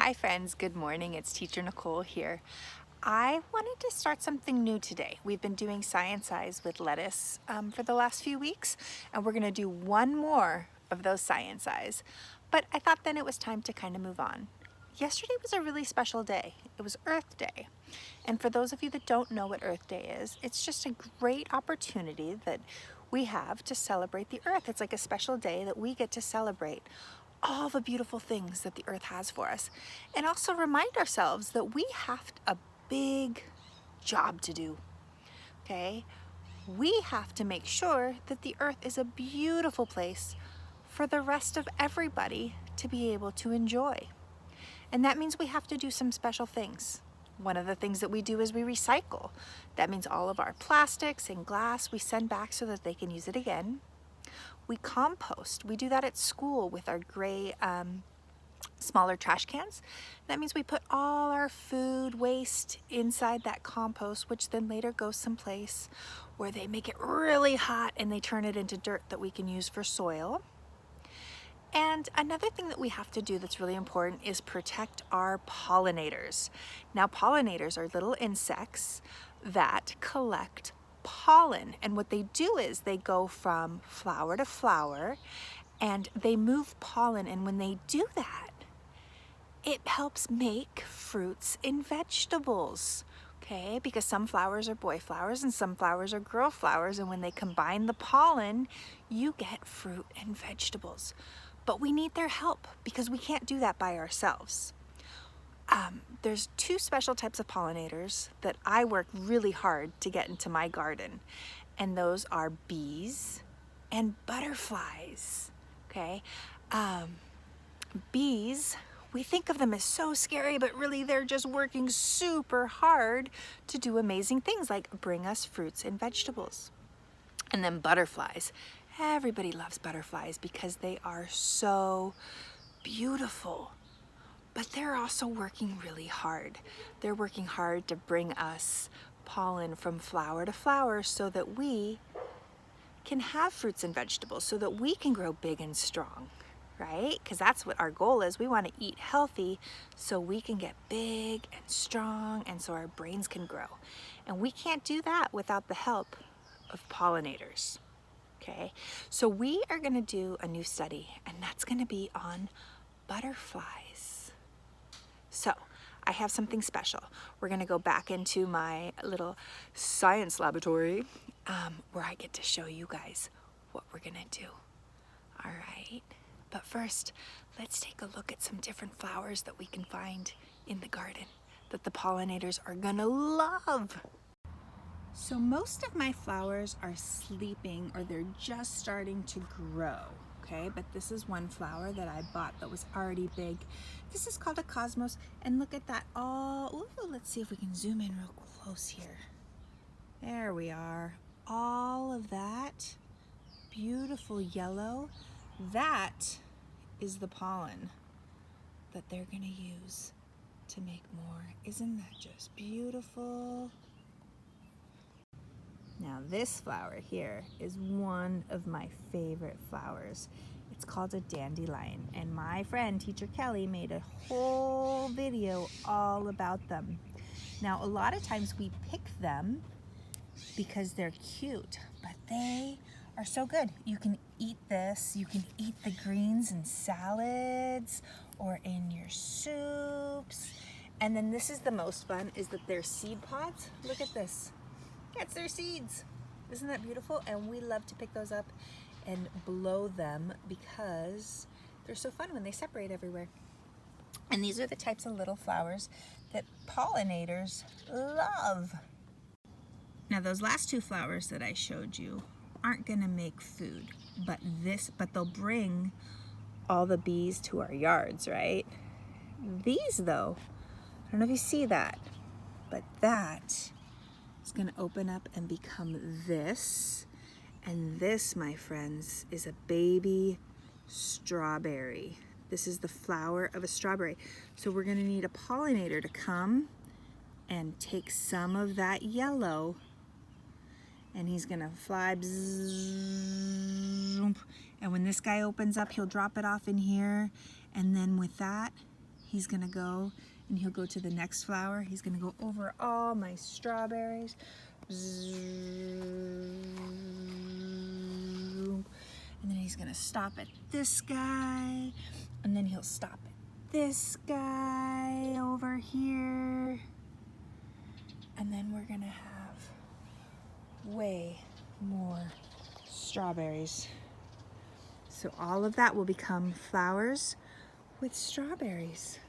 Hi friends, good morning. It's teacher Nicole here. I wanted to start something new today. We've been doing Science Eyes with lettuce for the last few weeks, and we're gonna do one more of those Science Eyes. But I thought then it was time to kind of move on. Yesterday was a really special day. It was Earth Day. And for those of you that don't know what Earth Day is, it's just a great opportunity that we have to celebrate the Earth. It's like a special day that we get to celebrate all the beautiful things that the Earth has for us. And also remind ourselves that we have a big job to do, okay? We have to make sure that the Earth is a beautiful place for the rest of everybody to be able to enjoy. And that means we have to do some special things. One of the things that we do is we recycle. That means all of our plastics and glass we send back so that they can use it again. We compost. We do that at school with our gray smaller trash cans. That means we put all our food waste inside that compost, which then later goes someplace where they make it really hot and they turn it into dirt that we can use for soil. And another thing that we have to do that's really important is protect our pollinators. Now, pollinators are little insects that collect pollen, and what they do is they go from flower to flower and they move pollen, and when they do that, it helps make fruits and vegetables. Okay, because some flowers are boy flowers and some flowers are girl flowers, and when they combine the pollen, you get fruit and vegetables. But we need their help because we can't do that by ourselves. There's two special types of pollinators that I work really hard to get into my garden, and those are bees and butterflies. Okay, bees, we think of them as so scary, but really they're just working super hard to do amazing things like bring us fruits and vegetables. And then butterflies. Everybody loves butterflies because they are so beautiful, but they're also working really hard. They're working hard to bring us pollen from flower to flower so that we can have fruits and vegetables, so that we can grow big and strong, right? Because that's what our goal is. We want to eat healthy so we can get big and strong and so our brains can grow. And we can't do that without the help of pollinators. Okay, so we are going to do a new study, and that's going to be on butterflies. So I have something special. We're going to go back into my little science laboratory where I get to show you guys what we're going to do. All right, but first, let's take a look at some different flowers that we can find in the garden that the pollinators are going to love. So most of my flowers are sleeping, or they're just starting to grow, okay? But this is one flower that I bought that was already big. This is called a cosmos, and look at that. Ooh, let's see if we can zoom in real close here. There we are. All of that beautiful yellow, that is the pollen that they're gonna use to make more. Isn't that just beautiful? Now this flower here is one of my favorite flowers. It's called a dandelion, and my friend teacher Kelly made a whole video all about them. Now a lot of times we pick them because they're cute, but they are so good. You can eat this, you can eat the greens in salads or in your soups. And then this is the most fun, is that they're seed pods. Look at this. That's their seeds. Isn't that beautiful? And we love to pick those up and blow them because they're so fun when they separate everywhere. And these are the types of little flowers that pollinators love. Now those last two flowers that I showed you aren't gonna make food, but they'll bring all the bees to our yards, right? These though, I don't know if you see that, but that is going to open up and become this, and this, my friends, is a baby strawberry. This is the flower of a strawberry. So we're going to need a pollinator to come and take some of that yellow, and he's going to fly, bzzz, and when this guy opens up, he'll drop it off in here, and then with that, he's gonna go and he'll go to the next flower. He's gonna go over all my strawberries. And then he's gonna stop at this guy, and then he'll stop at this guy over here. And then we're gonna have way more strawberries. So all of that will become flowers with strawberries.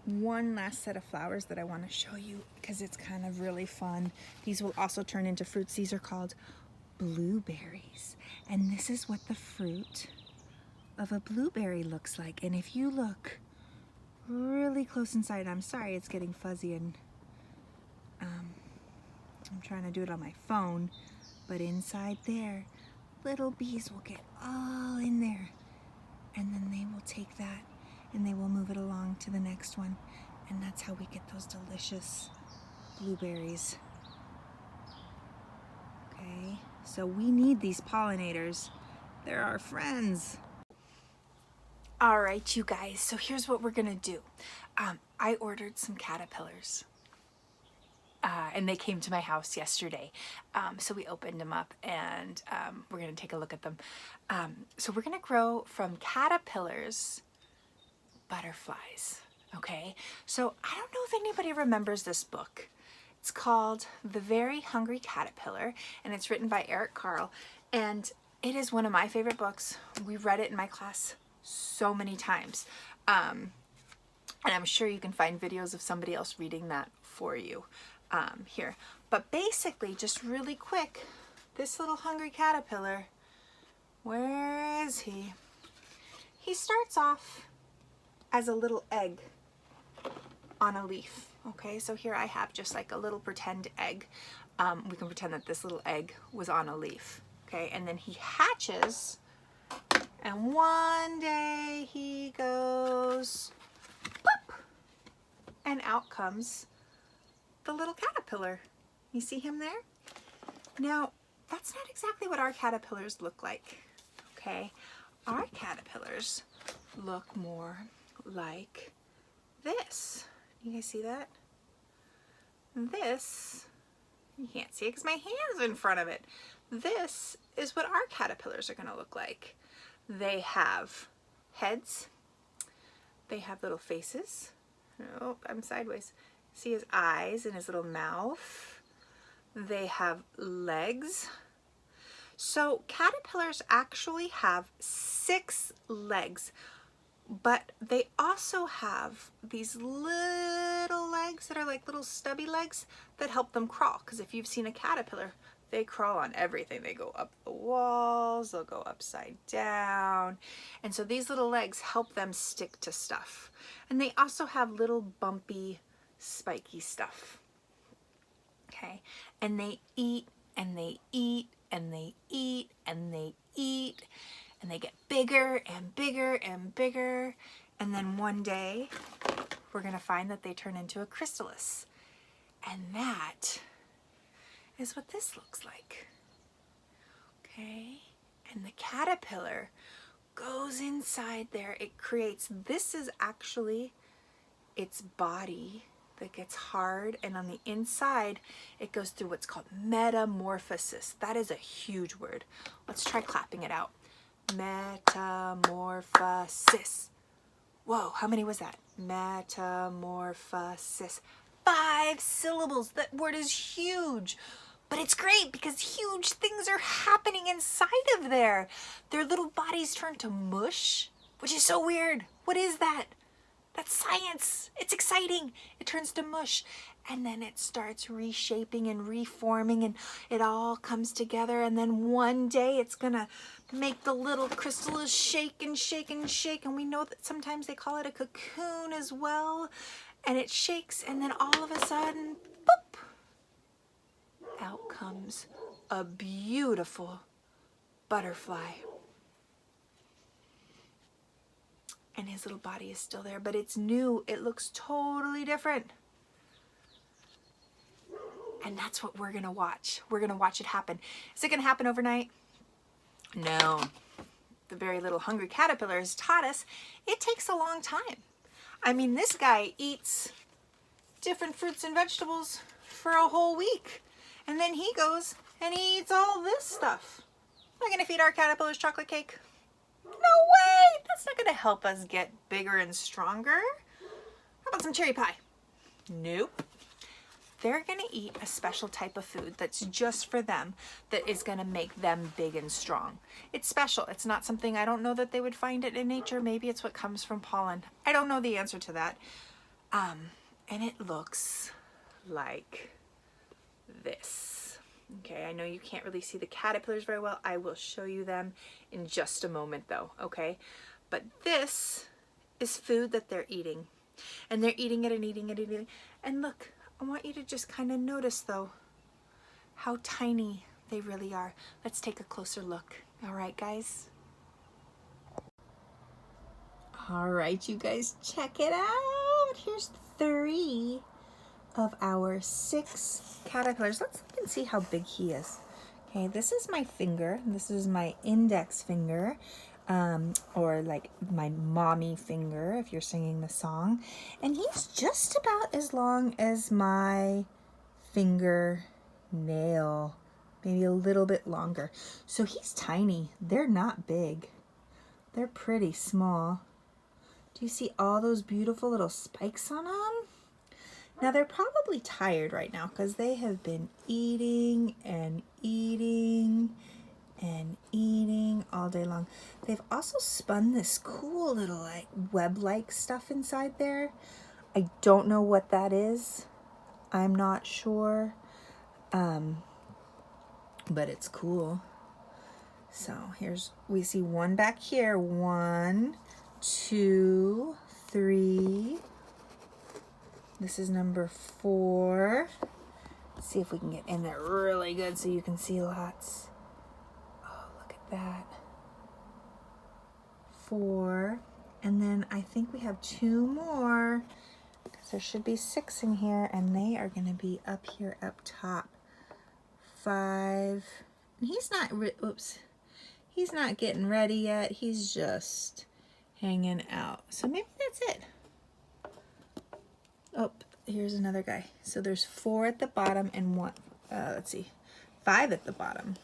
One last set of flowers that I want to show you because it's kind of really fun. These will also turn into fruits. These are called blueberries. And this is what the fruit of a blueberry looks like. And if you look really close inside, I'm sorry it's getting fuzzy and I'm trying to do it on my phone, but inside there, little bees will get all in there, and then they will take that and they will move it along to the next one, and that's how we get those delicious blueberries. Okay, so we need these pollinators. They're our friends. All right, you guys, so here's what we're gonna do. I ordered some caterpillars. And they came to my house yesterday. So we opened them up and we're gonna take a look at them. So we're gonna grow from caterpillars, butterflies, okay? So I don't know if anybody remembers this book. It's called The Very Hungry Caterpillar, and it's written by Eric Carle. And it is one of my favorite books. We read it in my class so many times. And I'm sure you can find videos of somebody else reading that for you. Here. But basically, just really quick, this little hungry caterpillar, where is he? He starts off as a little egg on a leaf. Okay, so here I have just like a little pretend egg. We can pretend that this little egg was on a leaf. Okay, and then he hatches, and one day he goes, boop, and out comes the little caterpillar. You see him there? Now, that's not exactly what our caterpillars look like, okay? Our caterpillars look more like this. You guys see that? This, you can't see it because my hand's in front of it. This is what our caterpillars are gonna look like. They have heads, they have little faces. Oh, I'm sideways. See his eyes and his little mouth. They have legs. So caterpillars actually have 6 legs, but they also have these little legs that are like little stubby legs that help them crawl. Because if you've seen a caterpillar, they crawl on everything. They go up the walls, they'll go upside down. And so these little legs help them stick to stuff. And they also have little bumpy spiky stuff. Okay, and they eat and they eat and they eat and they eat, and they get bigger and bigger and bigger, and then one day we're gonna find that they turn into a chrysalis, and that is what this looks like. Okay, and the caterpillar goes inside there. It creates, this is actually its body that gets hard, and on the inside it goes through what's called metamorphosis. That is a huge word. Let's try clapping it out. Metamorphosis. Whoa, how many was that? Metamorphosis. 5 syllables. That word is huge. But it's great because huge things are happening inside of there. Their little bodies turn to mush, which is so weird. What is that? That's science. It's exciting. It turns to mush, and then it starts reshaping and reforming, and it all comes together, and then one day it's gonna make the little chrysalis shake and shake and shake, and we know that sometimes they call it a cocoon as well, and it shakes, and then all of a sudden, boop, out comes a beautiful butterfly. And his little body is still there, but it's new. It looks totally different. And that's what we're gonna watch. We're gonna watch it happen. Is it gonna happen overnight? No. The very little hungry caterpillar has taught us it takes a long time. I mean, this guy eats different fruits and vegetables for a whole week. And then he goes and he eats all this stuff. Am I gonna feed our caterpillars chocolate cake? No way! That's not gonna help us get bigger and stronger. How about some cherry pie? Nope. They're gonna eat a special type of food that's just for them, that is gonna make them big and strong. It's special. It's not something, I don't know that they would find it in nature. Maybe it's what comes from pollen. I don't know the answer to that. And it looks like this. Okay, I know you can't really see the caterpillars very well. I will show you them in just a moment though, okay? But this is food that they're eating. And they're eating it and eating it and eating it. And look, I want you to just kind of notice though how tiny they really are. Let's take a closer look. All right, guys? All right, you guys, check it out. Here's 3 of our 6 caterpillars. Let's look and see how big he is. Okay, this is my finger. This is my index finger, or like my mommy finger if you're singing the song. And he's just about as long as my finger nail, maybe a little bit longer. So he's tiny. They're not big. They're pretty small. Do you see all those beautiful little spikes on them? Now they're probably tired right now because they have been eating and eating and eating all day long. They've also spun this cool little like web-like stuff inside there. I don't know what that is. I'm not sure. But it's cool. So we see one back here. 1, 2, 3. This is number 4. Let's see if we can get in there really good so you can see lots. Oh, look at that. 4. And then I think we have 2 more, because there should be 6 in here, and they are going to be up here up top. 5. And he's not, he's not getting ready yet. He's just hanging out. So maybe that's it. Oh, here's another guy. So there's 4 at the bottom and 1, let's see, 5 at the bottom.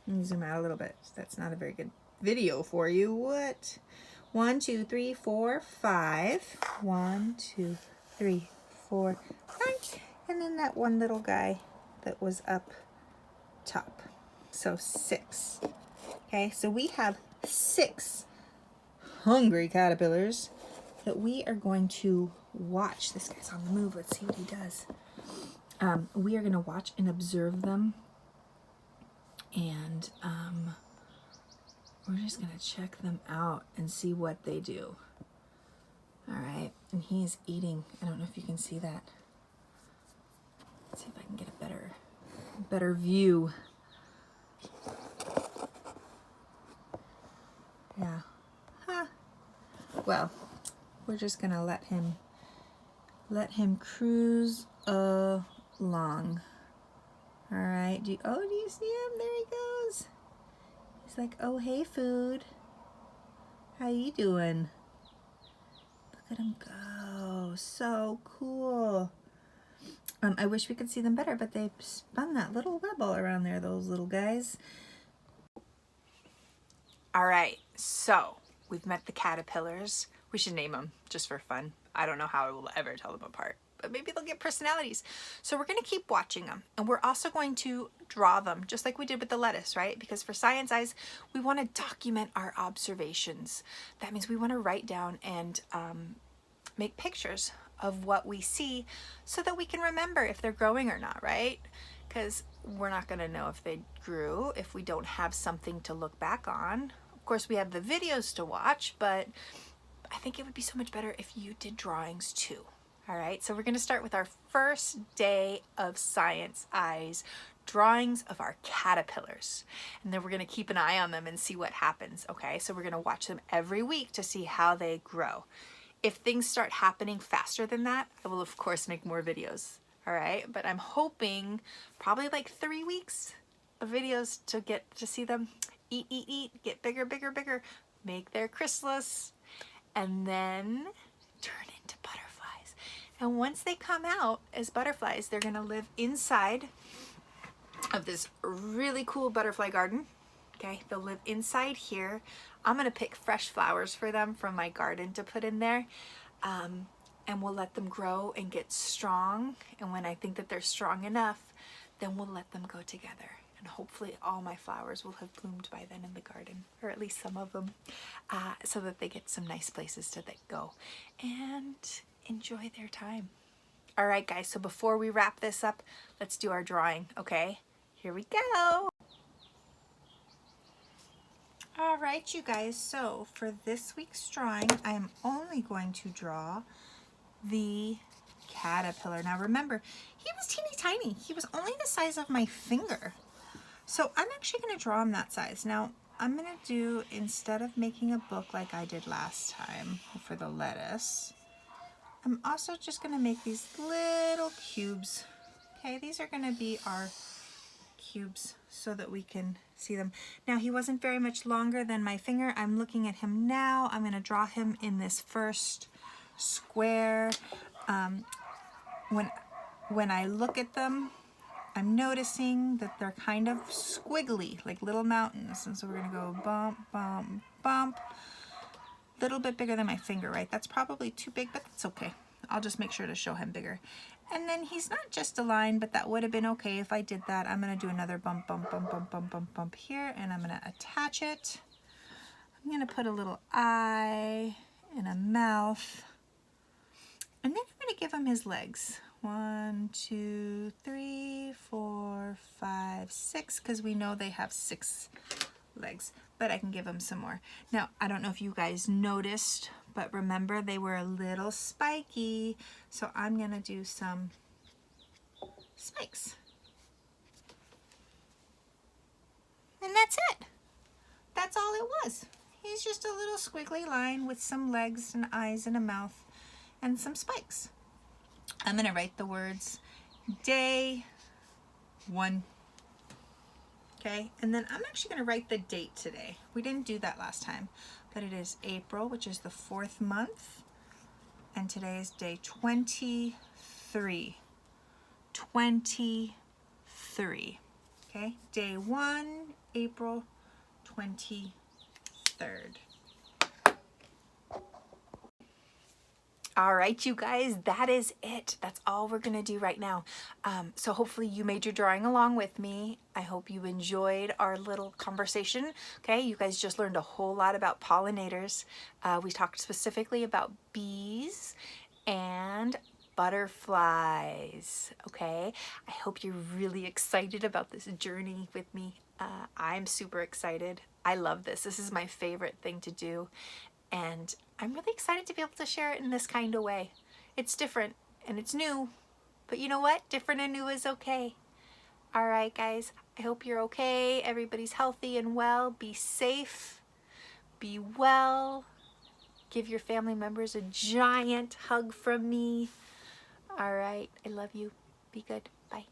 Let me zoom out a little bit. That's not a very good video for you. What? 1, 2, 3, 4, 5. 1, 2, 3, 4, 5. And then that one little guy that was up top. So 6. Okay, so we have 6 hungry caterpillars that we are going to watch. This guy's on the move. Let's see what he does. We are going to watch and observe them, and we're just going to check them out and see what they do. All right, and he is eating. I don't know if you can see that. Let's see if I can get a better view. Yeah. Huh. Well, we're just gonna let him cruise along. All right. Do you see him? There he goes. He's like, oh, hey, food. How you doing? Look at him go. So cool. I wish we could see them better, but they spun that little web all around there, those little guys. All right, so we've met the caterpillars. We should name them just for fun. I don't know how I will ever tell them apart, but maybe they'll get personalities. So we're gonna keep watching them, and we're also going to draw them, just like we did with the lettuce, right? Because for Science Eyes, we wanna document our observations. That means we wanna write down and make pictures of what we see so that we can remember if they're growing or not, right? Because we're not gonna know if they grew if we don't have something to look back on. Of course, we have the videos to watch, but I think it would be so much better if you did drawings too. All right, so we're gonna start with our first day of Science Eyes, drawings of our caterpillars. And then we're gonna keep an eye on them and see what happens, okay? So we're gonna watch them every week to see how they grow. If things start happening faster than that, I will of course make more videos, all right? But I'm hoping probably like 3 weeks of videos to get to see them eat, get bigger, bigger, bigger, make their chrysalis, and then turn into butterflies. And once they come out as butterflies, they're gonna live inside of this really cool butterfly garden. Okay, they'll live inside here. I'm gonna pick fresh flowers for them from my garden to put in there. And we'll let them grow and get strong. And when I think that they're strong enough, then we'll let them go together. And hopefully all my flowers will have bloomed by then in the garden, or at least some of them, so that they get some nice places to go and enjoy their time. All right, guys, so before we wrap this up, let's do our drawing, okay? Here we go. All right, you guys, so for this week's drawing, I am only going to draw the caterpillar. Now remember, he was teeny tiny. He was only the size of my finger. So I'm actually going to draw him that size. Now I'm going to do, instead of making a book like I did last time for the lettuce, I'm also just going to make these little cubes. Okay, these are going to be our cubes so that we can see them. Now he wasn't very much longer than my finger. I'm looking at him now. I'm going to draw him in this first square. When I look at them, I'm noticing that they're kind of squiggly, like little mountains. And so we're gonna go bump, bump, bump. A little bit bigger than my finger, right? That's probably too big, but that's okay. I'll just make sure to show him bigger. And then he's not just a line, but that would have been okay if I did that. I'm gonna do another bump, bump, bump, bump, bump, bump, bump here, and I'm gonna attach it. I'm gonna put a little eye and a mouth. And then I'm gonna give him his legs. 1, 2, 3, 4, 5, 6, because we know they have 6 legs, but I can give him some more. Now, I don't know if you guys noticed, but remember they were a little spiky, so I'm gonna do some spikes. And that's it. That's all it was. He's just a little squiggly line with some legs and eyes and a mouth and some spikes. I'm gonna write the words day 1. Okay, and then I'm actually gonna write the date today. We didn't do that last time, but it is April, which is the 4th month, and today is day 23. 23. Okay, day 1, April 23rd. All right, you guys, that is it. That's all we're gonna do right now. So hopefully you made your drawing along with me. I hope you enjoyed our little conversation. Okay, you guys just learned a whole lot about pollinators. We talked specifically about bees and butterflies, okay? I hope you're really excited about this journey with me. I'm super excited. I love this. This is my favorite thing to do. And I'm really excited to be able to share it in this kind of way. It's different and it's new, but you know what? Different and new is okay. All right, guys, I hope you're okay. Everybody's healthy and well. Be safe, be well. Give your family members a giant hug from me. All right, I love you. Be good. Bye.